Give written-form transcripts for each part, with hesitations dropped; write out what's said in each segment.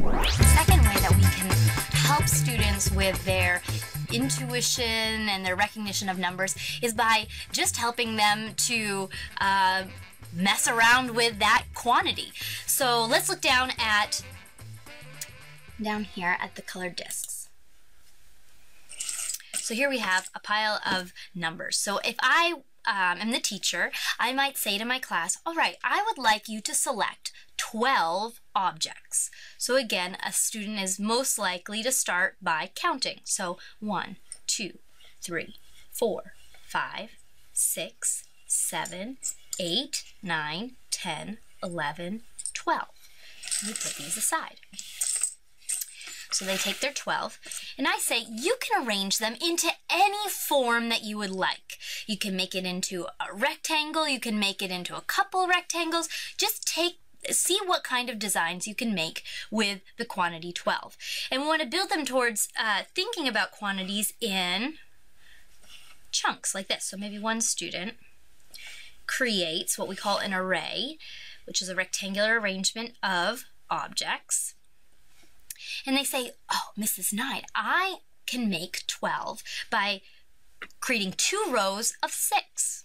The second way that we can help students with their intuition and their recognition of numbers is by just helping them to mess around with that quantity. So let's look down here at the colored discs. So here we have a pile of numbers. So if I am the teacher, I might say to my class, all right, I would like you to select 12 objects. So again, a student is most likely to start by counting. So 1, 2, 3, 4, 5, 6, 7, 8, 9, 10, 11, 12. We put these aside. So they take their 12, and I say you can arrange them into any form that you would like. You can make it into a rectangle, you can make it into a couple rectangles. Just see what kind of designs you can make with the quantity 12. And we want to build them towards thinking about quantities in chunks like this. So maybe one student creates what we call an array, which is a rectangular arrangement of objects. And they say, oh, Mrs. Knight, I can make 12 by creating 2 rows of 6.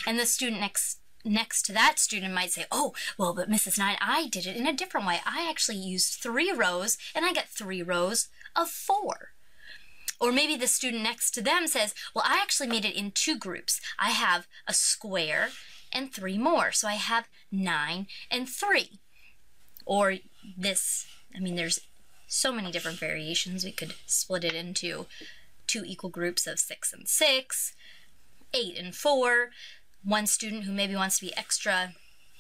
And the student next to that student might say, oh, well, but Mrs. Knight, I did it in a different way. I actually used 3 rows, and I got 3 rows of 4. Or maybe the student next to them says, well, I actually made it in 2 groups. I have a square and 3 more, so I have 9 and 3. Or this, I mean, there's so many different variations. We could split it into 2 equal groups of 6 and 6, 8 and 4. One student who maybe wants to be extra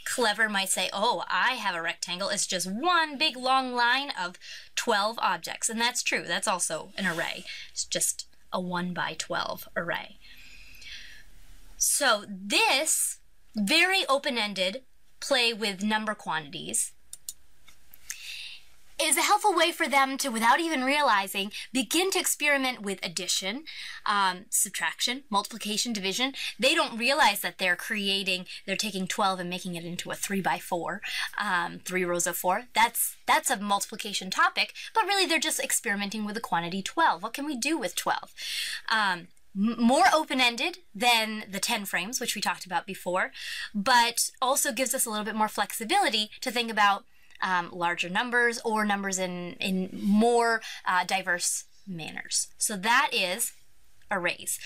clever might say, oh, I have a rectangle. It's just one big long line of 12 objects. And that's true. That's also an array. It's just a 1 by 12 array. So this very open-ended play with number quantities is a helpful way for them to, without even realizing, begin to experiment with addition, subtraction, multiplication, division. They don't realize that they're taking 12 and making it into a 3 by 4, 3 rows of 4. That's a multiplication topic, but really they're just experimenting with the quantity 12. What can we do with 12? More open-ended than the 10 frames, which we talked about before, but also gives us a little bit more flexibility to think about larger numbers or numbers in more diverse manners. So that is arrays.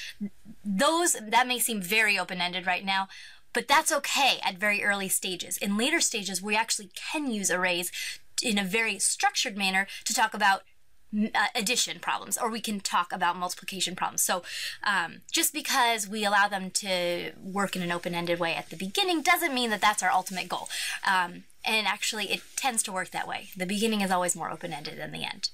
That may seem very open-ended right now, but that's okay at very early stages. In later stages, we actually can use arrays in a very structured manner to talk about addition problems, or we can talk about multiplication problems. So just because we allow them to work in an open-ended way at the beginning doesn't mean that that's our ultimate goal. And actually, it tends to work that way. The beginning is always more open-ended than the end.